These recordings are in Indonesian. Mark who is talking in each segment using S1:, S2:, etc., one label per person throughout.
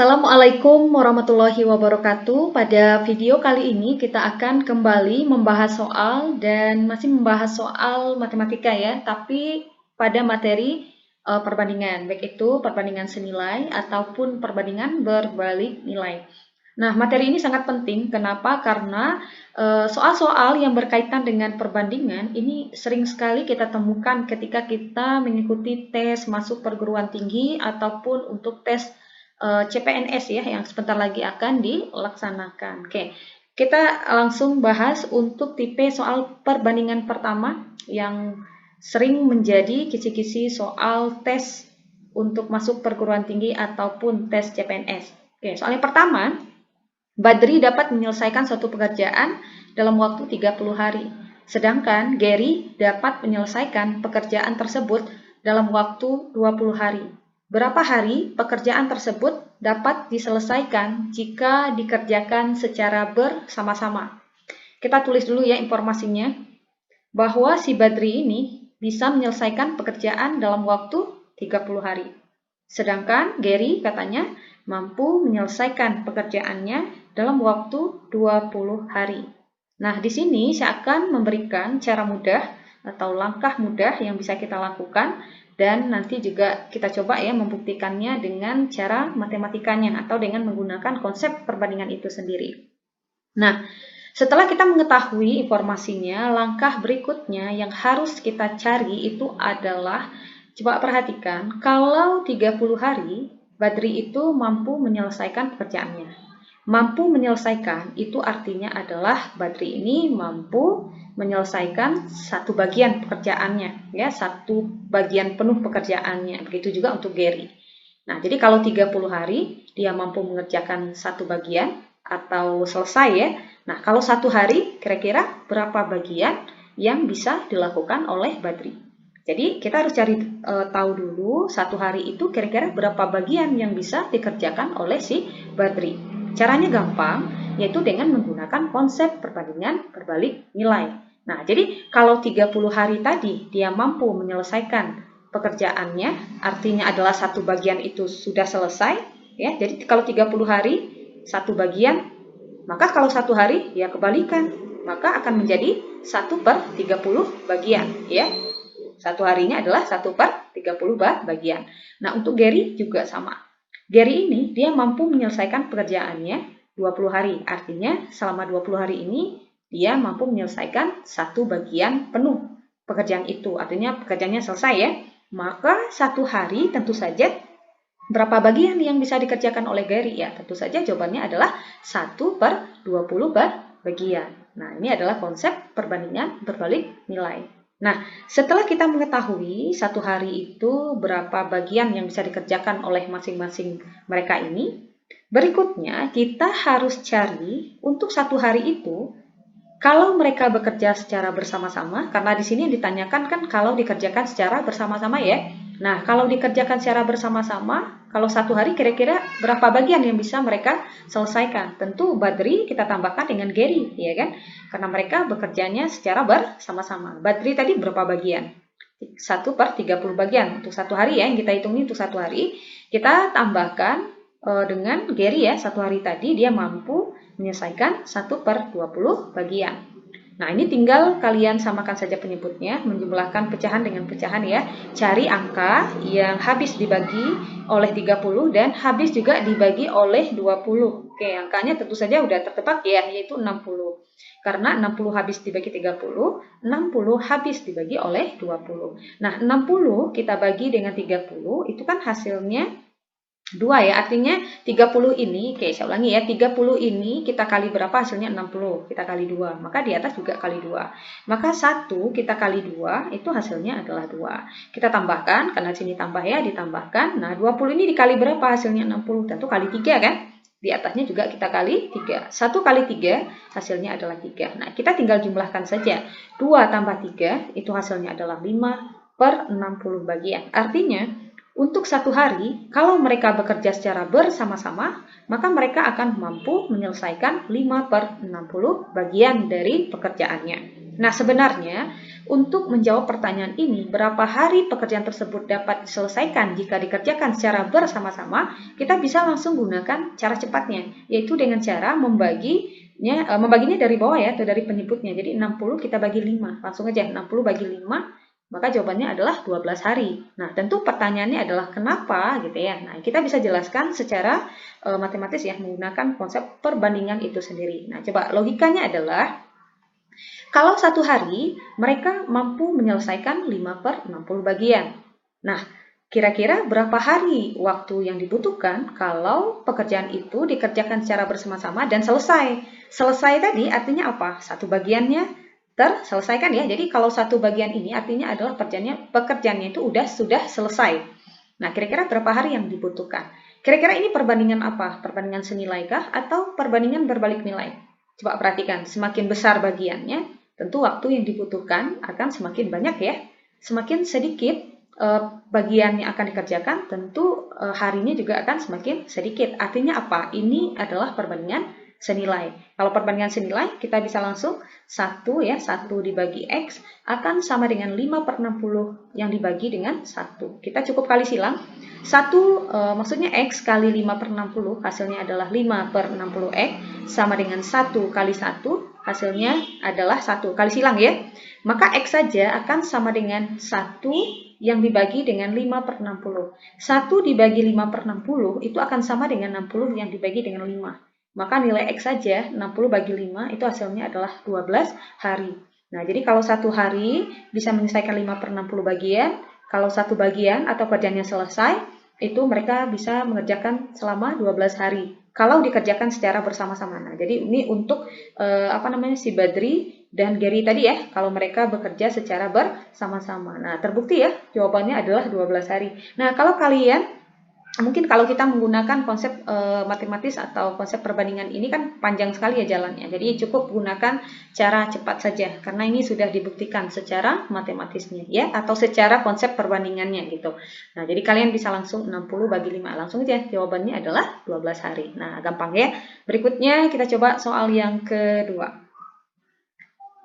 S1: Assalamualaikum warahmatullahi wabarakatuh. Pada video kali ini kita akan kembali membahas soal dan masih membahas soal matematika ya, tapi pada materi perbandingan, baik itu perbandingan senilai ataupun perbandingan berbalik nilai. Nah, materi ini sangat penting. Kenapa? Karena soal-soal yang berkaitan dengan perbandingan ini sering sekali kita temukan ketika kita mengikuti tes masuk perguruan tinggi ataupun untuk tes CPNS ya, yang sebentar lagi akan dilaksanakan. Oke, kita langsung bahas untuk tipe soal perbandingan pertama yang sering menjadi kisi-kisi soal tes untuk masuk perguruan tinggi ataupun tes CPNS. Oke, soal yang pertama, Badri dapat menyelesaikan suatu pekerjaan dalam waktu 30 hari. Sedangkan Gary dapat menyelesaikan pekerjaan tersebut dalam waktu 20 hari. Berapa hari pekerjaan tersebut dapat diselesaikan jika dikerjakan secara bersama-sama? Kita tulis dulu ya informasinya, bahwa si Badri ini bisa menyelesaikan pekerjaan dalam waktu 30 hari. Sedangkan Gary katanya mampu menyelesaikan pekerjaannya dalam waktu 20 hari. Nah, di sini saya akan memberikan cara mudah atau langkah mudah yang bisa kita lakukan, dan nanti juga kita coba ya membuktikannya dengan cara matematikanya atau dengan menggunakan konsep perbandingan itu sendiri. Nah, setelah kita mengetahui informasinya, langkah berikutnya yang harus kita cari itu adalah, coba perhatikan, kalau 30 hari, Badri itu mampu menyelesaikan pekerjaannya. Mampu menyelesaikan itu artinya adalah Badri ini mampu menyelesaikan satu bagian pekerjaannya, ya, satu bagian penuh pekerjaannya. Begitu juga untuk Gary. Nah, jadi kalau 30 hari dia mampu mengerjakan satu bagian atau selesai ya. Nah, kalau satu hari kira-kira berapa bagian yang bisa dilakukan oleh Badri? Jadi kita harus cari tahu dulu satu hari itu kira-kira berapa bagian yang bisa dikerjakan oleh si Badri. Caranya gampang, yaitu dengan menggunakan konsep perbandingan berbalik nilai. Nah, jadi kalau 30 hari tadi dia mampu menyelesaikan pekerjaannya, artinya adalah satu bagian itu sudah selesai, ya. Jadi kalau 30 hari satu bagian, maka kalau satu hari ya kebalikan, maka akan menjadi 1/30 bagian, ya. Satu harinya adalah 1/30 bagian. Nah, untuk Gary juga sama. Gary ini dia mampu menyelesaikan pekerjaannya 20 hari. Artinya selama 20 hari ini dia mampu menyelesaikan satu bagian penuh pekerjaan itu. Artinya pekerjaannya selesai ya. Maka satu hari tentu saja berapa bagian yang bisa dikerjakan oleh Gary? Ya, tentu saja jawabannya adalah 1/20 bagian. Nah, ini adalah konsep perbandingan berbalik nilai. Nah, setelah kita mengetahui satu hari itu berapa bagian yang bisa dikerjakan oleh masing-masing mereka ini, berikutnya kita harus cari untuk satu hari itu, kalau mereka bekerja secara bersama-sama, karena di sini yang ditanyakan kan kalau dikerjakan secara bersama-sama ya. Nah, kalau dikerjakan secara bersama-sama, kalau satu hari kira-kira berapa bagian yang bisa mereka selesaikan? Tentu Badri kita tambahkan dengan Gary, ya kan? Karena mereka bekerjanya secara bersama-sama. Badri tadi berapa bagian? 1/30 bagian untuk satu hari ya, yang kita hitung untuk satu hari. Kita tambahkan dengan Gary ya, satu hari tadi dia mampu menyelesaikan 1/20 bagian. Nah, ini tinggal kalian samakan saja penyebutnya, menjumlahkan pecahan dengan pecahan ya. Cari angka yang habis dibagi oleh 30 dan habis juga dibagi oleh 20. Oke, angkanya tentu saja udah tertebak ya, yaitu 60. Karena 60 habis dibagi 30, 60 habis dibagi oleh 20. Nah, 60 kita bagi dengan 30, itu kan hasilnya 2 ya, artinya 30 ini, oke saya ulangi ya, 30 ini kita kali berapa hasilnya 60, kita kali 2, maka di atas juga kali 2. Maka 1 kita kali 2, itu hasilnya adalah 2. Kita tambahkan, karena sini tambah ya, ditambahkan, nah 20 ini dikali berapa hasilnya 60, tentu kali 3 kan? Di atasnya juga kita kali 3, 1 kali 3 hasilnya adalah 3. Nah kita tinggal jumlahkan saja, 2 tambah 3 itu hasilnya adalah 5/60 bagian, artinya untuk satu hari, kalau mereka bekerja secara bersama-sama, maka mereka akan mampu menyelesaikan 5/60 bagian dari pekerjaannya. Nah, sebenarnya Untuk menjawab pertanyaan ini, berapa hari pekerjaan tersebut dapat diselesaikan jika dikerjakan secara bersama-sama, kita bisa langsung gunakan cara cepatnya, yaitu dengan cara membaginya dari bawah ya, atau dari penyebutnya. Jadi 60 kita bagi 5, langsung aja 60 bagi 5, maka jawabannya adalah 12 hari. Nah, tentu pertanyaannya adalah kenapa gitu ya. Nah, kita bisa jelaskan secara matematis ya, menggunakan konsep perbandingan itu sendiri. Nah, coba logikanya adalah kalau satu hari, mereka mampu menyelesaikan 5/60 bagian. Nah, kira-kira berapa hari waktu yang dibutuhkan kalau pekerjaan itu dikerjakan secara bersama-sama dan selesai? Selesai tadi artinya apa? Satu bagiannya terselesaikan ya. Jadi kalau satu bagian ini artinya adalah pekerjaannya itu sudah selesai. Nah, kira-kira berapa hari yang dibutuhkan? Kira-kira ini perbandingan apa? Perbandingan senilai kah atau perbandingan berbalik nilai? Coba perhatikan, semakin besar bagiannya, tentu waktu yang dibutuhkan akan semakin banyak ya. Semakin sedikit bagian yang akan dikerjakan, tentu harinya juga akan semakin sedikit. Artinya apa? Ini adalah perbandingan senilai. Kalau perbandingan senilai, kita bisa langsung 1 dibagi X akan sama dengan 5/60 yang dibagi dengan 1. Kita cukup kali silang. 1 maksudnya X kali 5/60 hasilnya adalah 5/60X sama dengan 1 kali 1 hasilnya adalah 1 kali silang ya. Maka X saja akan sama dengan 1 yang dibagi dengan 5/60. 1 dibagi 5/60 itu akan sama dengan 60 yang dibagi dengan 5. Maka nilai X saja 60 bagi 5 itu hasilnya adalah 12 hari. Nah, jadi kalau satu hari bisa menyelesaikan 5/60 bagian, kalau satu bagian atau kerjanya selesai, itu mereka bisa mengerjakan selama 12 hari. Kalau dikerjakan secara bersama-sama. Nah, jadi ini untuk si Badri dan Gary tadi ya, kalau mereka bekerja secara bersama-sama. Nah, terbukti ya, jawabannya adalah 12 hari. Nah, kalau kalian mungkin kalau kita menggunakan konsep matematis atau konsep perbandingan ini kan panjang sekali ya jalannya. Jadi cukup gunakan cara cepat saja karena ini sudah dibuktikan secara matematisnya ya atau secara konsep perbandingannya gitu. Nah, jadi kalian bisa langsung 60 bagi 5. Langsung aja jawabannya adalah 12 hari. Nah, gampang ya. Berikutnya kita coba soal yang kedua.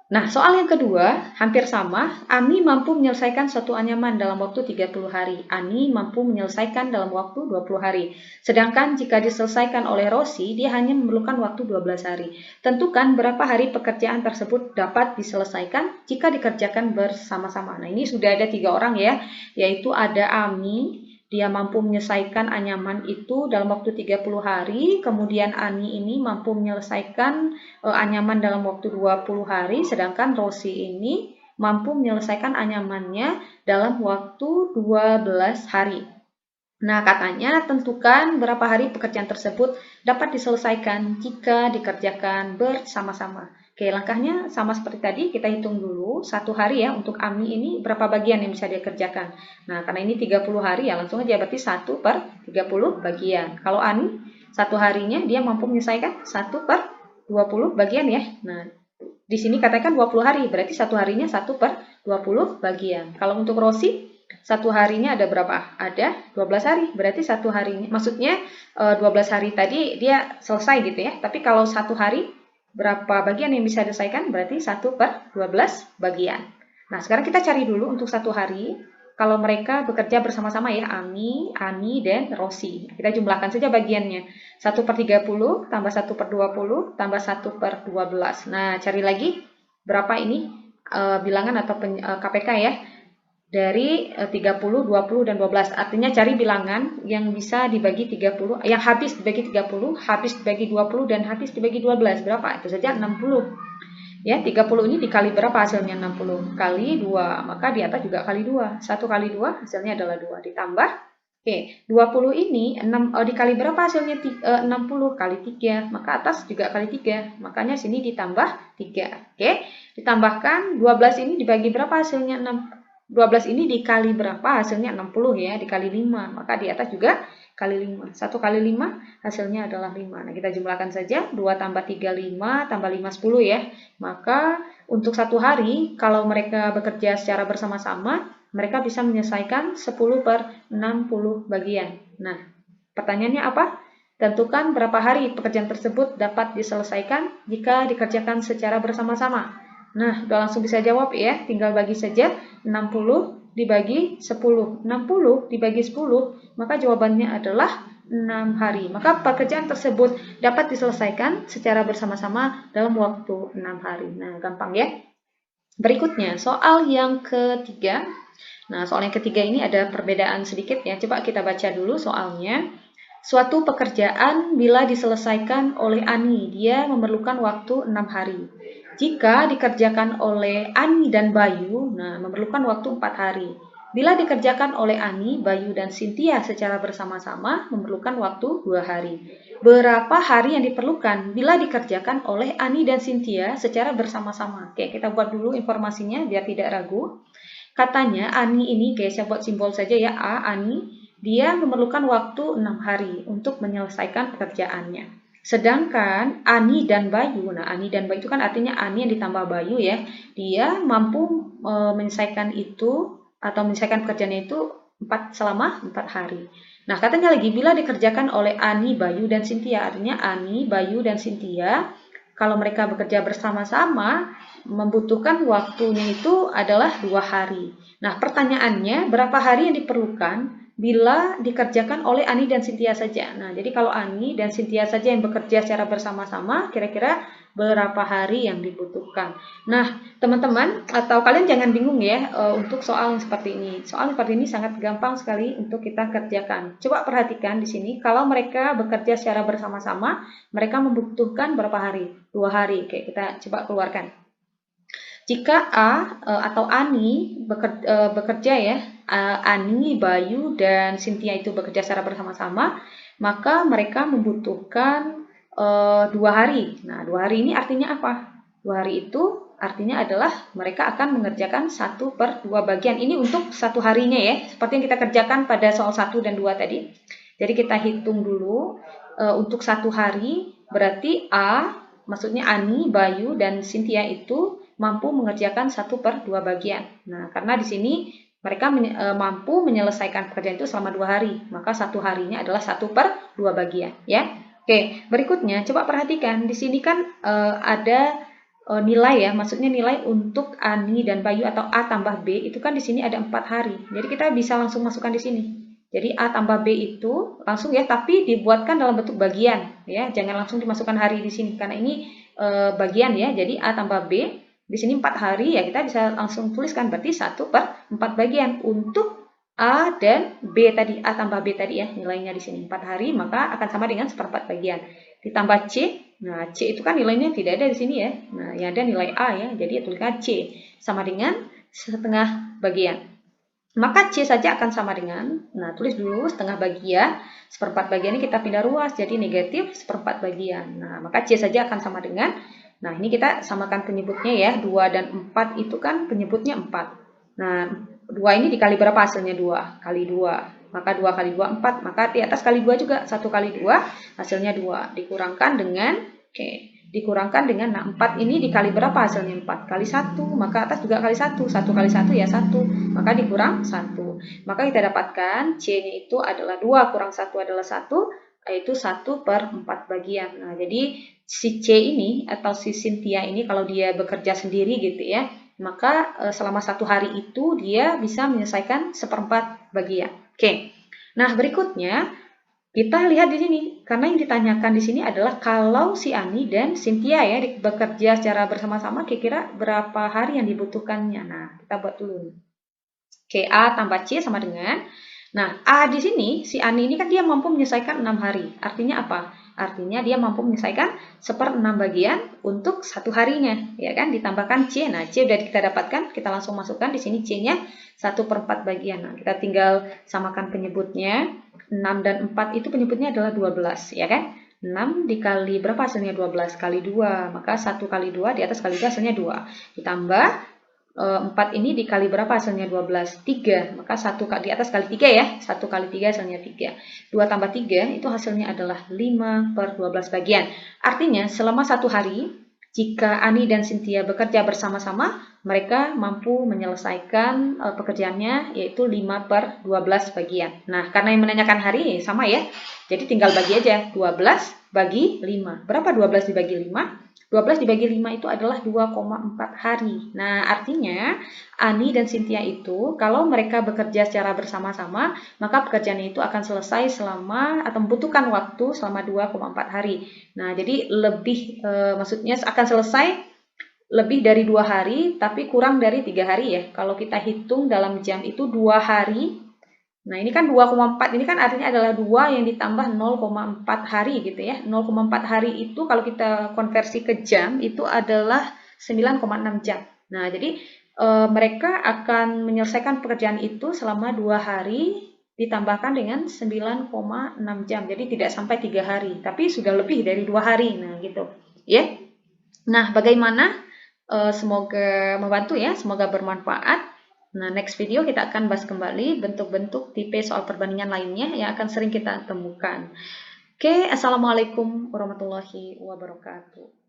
S1: Nah, soal yang kedua, hampir sama. Ani mampu menyelesaikan suatu anyaman dalam waktu 30 hari. Ani mampu menyelesaikan dalam waktu 20 hari. Sedangkan jika diselesaikan oleh Rosi, dia hanya memerlukan waktu 12 hari. Tentukan berapa hari pekerjaan tersebut dapat diselesaikan jika dikerjakan bersama-sama. Nah, ini sudah ada 3 orang ya, yaitu ada Ami. Dia mampu menyelesaikan anyaman itu dalam waktu 30 hari, kemudian Ani ini mampu menyelesaikan anyaman dalam waktu 20 hari, sedangkan Rosi ini mampu menyelesaikan anyamannya dalam waktu 12 hari. Nah, katanya tentukan berapa hari pekerjaan tersebut dapat diselesaikan jika dikerjakan bersama-sama. Oke, langkahnya sama seperti tadi, kita hitung dulu satu hari ya untuk Ami ini berapa bagian yang bisa dia kerjakan. Nah, karena ini 30 hari ya langsung aja berarti 1/30 bagian. Kalau Ani satu harinya dia mampu menyelesaikan 1/20 bagian ya. Nah, di sini katakan 20 hari, berarti satu harinya 1/20 bagian. Kalau untuk Rosi, satu harinya ada berapa? Ada 12 hari, berarti satu harinya, maksudnya 12 hari tadi dia selesai gitu ya. Tapi kalau satu hari, berapa bagian yang bisa diselesaikan? Berarti 1/12 bagian. Nah, sekarang kita cari dulu untuk satu hari. Kalau mereka bekerja bersama-sama ya, Ami, Ani, dan Rosi. Kita jumlahkan saja bagiannya. 1/30 tambah 1/20 tambah 1/12. Nah, cari lagi berapa ini bilangan atau KPK ya. Dari 30, 20, dan 12. Artinya cari bilangan yang bisa dibagi 30, yang habis dibagi 30, habis dibagi 20, dan habis dibagi 12. Berapa? Itu saja 60. Ya, 30 ini dikali berapa hasilnya? 60 kali 2, maka di atas juga kali 2. 1 kali 2 hasilnya adalah 2. Ditambah, oke, 20 ini dikali berapa hasilnya? 60 kali 3, maka atas juga kali 3. Makanya sini ditambah 3. Oke, ditambahkan 12 ini dibagi berapa hasilnya? 12 ini dikali berapa hasilnya? 60 ya, dikali 5. Maka di atas juga kali 5. 1 kali 5 hasilnya adalah 5. Nah, kita jumlahkan saja. 2 tambah 3, 5. Tambah 5, 10 ya. Maka untuk satu hari, kalau mereka bekerja secara bersama-sama, mereka bisa menyelesaikan 10/60 bagian. Nah, pertanyaannya apa? Tentukan berapa hari pekerjaan tersebut dapat diselesaikan jika dikerjakan secara bersama-sama. Nah, udah langsung bisa jawab ya, tinggal bagi saja 60 dibagi 10. 60 dibagi 10, maka jawabannya adalah 6 hari. Maka pekerjaan tersebut dapat diselesaikan secara bersama-sama dalam waktu 6 hari. Nah, gampang ya. Berikutnya, soal yang ketiga. Nah, soal yang ketiga ini ada perbedaan sedikit ya. Coba kita baca dulu soalnya. Suatu pekerjaan bila diselesaikan oleh Ani, dia memerlukan waktu 6 hari. Jika dikerjakan oleh Ani dan Bayu, nah memerlukan waktu 4 hari. Bila dikerjakan oleh Ani, Bayu, dan Cynthia secara bersama-sama, memerlukan waktu 2 hari. Berapa hari yang diperlukan bila dikerjakan oleh Ani dan Cynthia secara bersama-sama? Oke, kita buat dulu informasinya biar tidak ragu. Katanya Ani ini, oke, saya buat simbol saja ya, A, Ani, dia memerlukan waktu 6 hari untuk menyelesaikan pekerjaannya. Sedangkan Ani dan Bayu, nah Ani dan Bayu itu kan artinya Ani yang ditambah Bayu ya, dia mampu menyelesaikan itu atau menyelesaikan pekerjaannya itu selama 4 hari. Nah, katanya lagi bila dikerjakan oleh Ani, Bayu, dan Cynthia, artinya Ani, Bayu, dan Cynthia, kalau mereka bekerja bersama-sama, membutuhkan waktunya itu adalah 2 hari. Nah, pertanyaannya berapa hari yang diperlukan bila dikerjakan oleh Ani dan Cynthia saja? Nah, jadi kalau Ani dan Cynthia saja yang bekerja secara bersama-sama, kira-kira berapa hari yang dibutuhkan? Nah, teman-teman, atau kalian jangan bingung ya untuk soal yang seperti ini. Soal seperti ini sangat gampang sekali untuk kita kerjakan. Coba perhatikan di sini, kalau mereka bekerja secara bersama-sama, mereka membutuhkan berapa hari? 2 hari. Oke, kita coba keluarkan. Jika A atau Ani bekerja ya, Ani, Bayu, dan Cynthia itu bekerja secara bersama-sama, maka mereka membutuhkan 2 hari. Nah, 2 hari ini artinya apa? 2 hari itu artinya adalah mereka akan mengerjakan 1/2 bagian. Ini untuk 1 harinya ya, seperti yang kita kerjakan pada soal 1 dan 2 tadi. Jadi kita hitung dulu untuk 1 hari, berarti A, maksudnya Ani, Bayu, dan Cynthia itu mampu mengerjakan 1/2 bagian. Nah, karena di sini mereka mampu menyelesaikan pekerjaan itu selama 2 hari, maka 1 harinya adalah 1/2 bagian, ya. Oke, berikutnya coba perhatikan di sini kan ada nilai ya, maksudnya nilai untuk Ani dan Bayu atau A tambah B itu kan di sini ada 4 hari. Jadi kita bisa langsung masukkan di sini. Jadi A tambah B itu langsung ya, tapi dibuatkan dalam bentuk bagian ya, jangan langsung dimasukkan hari di sini karena ini bagian ya. Jadi A tambah B di sini 4 hari ya, kita bisa langsung tuliskan berarti 1/4 bagian untuk A dan B tadi, A tambah B tadi ya, nilainya di sini 4 hari, maka akan sama dengan 1/4 bagian. Ditambah C, nah C itu kan nilainya tidak ada di sini ya, nah yang ada nilai A ya, jadi tuliskan C sama dengan 1/2 bagian. Maka C saja akan sama dengan, nah tulis dulu 1/2 bagian, 1/4 bagian ini kita pindah ruas, jadi negatif 1/4 bagian. Nah, maka C saja akan sama dengan, nah ini kita samakan penyebutnya ya, 2 dan 4 itu kan penyebutnya 4. Nah, 2 ini dikali berapa hasilnya? 2 kali 2. Maka 2 kali 2, 4. Maka di atas kali 2 juga, 1 kali 2 hasilnya 2. Dikurangkan dengan, dikurangkan dengan, nah 4 ini dikali berapa hasilnya? 4 kali 1. Maka atas juga kali 1. 1 kali 1 ya 1. Maka dikurang 1. Maka kita dapatkan C-nya itu adalah 2 kurang 1 adalah 1. Yaitu 1/4 bagian. Nah, jadi si C ini atau si Cynthia ini kalau dia bekerja sendiri gitu ya, maka selama 1 hari itu dia bisa menyelesaikan 1/4 bagian. Oke. Nah, berikutnya kita lihat di sini, karena yang ditanyakan di sini adalah kalau si Ani dan Cynthia ya bekerja secara bersama-sama, kira-kira berapa hari yang dibutuhkannya. Nah, kita buat dulu. Oke, A tambah C sama dengan, nah A di sini, si Ani ini kan dia mampu menyelesaikan 6 hari. Artinya apa? Artinya dia mampu menyelesaikan 1/6 bagian untuk 1 harinya, ya kan? Ditambahkan C. Nah, C sudah kita dapatkan, kita langsung masukkan di sini C-nya 1/4 bagian. Nah, kita tinggal samakan penyebutnya. 6 dan 4 itu penyebutnya adalah 12, ya kan? 6 dikali berapa hasilnya? 12 kali 2. Maka 1 kali 2 di atas kali 2 hasilnya 2. Ditambah 4 ini dikali berapa hasilnya? 12, 3. Maka 1 di atas kali 3 ya. 1 kali 3 hasilnya 3. 2 tambah 3 itu hasilnya adalah 5/12 bagian. Artinya selama 1 hari, jika Ani dan Cynthia bekerja bersama-sama, mereka mampu menyelesaikan pekerjaannya yaitu 5/12 bagian. Nah, karena yang menanyakan hari sama ya. Jadi tinggal bagi aja. 12 bagi 5. Berapa 12 dibagi 5? 12 dibagi 5 itu adalah 2,4 hari. Nah, artinya Ani dan Cynthia itu kalau mereka bekerja secara bersama-sama, maka pekerjaannya itu akan selesai selama atau membutuhkan waktu selama 2,4 hari. Nah, jadi maksudnya akan selesai lebih dari 2 hari, tapi kurang dari 3 hari ya. Kalau kita hitung dalam jam itu 2 hari. Nah, ini kan 2,4, ini kan artinya adalah 2 yang ditambah 0,4 hari gitu ya. 0,4 hari itu kalau kita konversi ke jam itu adalah 9,6 jam. Nah, jadi mereka akan menyelesaikan pekerjaan itu selama 2 hari ditambahkan dengan 9,6 jam. Jadi tidak sampai 3 hari, tapi sudah lebih dari 2 hari. Nah, gitu. Ya. Nah, bagaimana? Semoga membantu ya, semoga bermanfaat. Nah, next video kita akan bahas kembali bentuk-bentuk tipe soal perbandingan lainnya yang akan sering kita temukan. Oke, Assalamualaikum warahmatullahi wabarakatuh.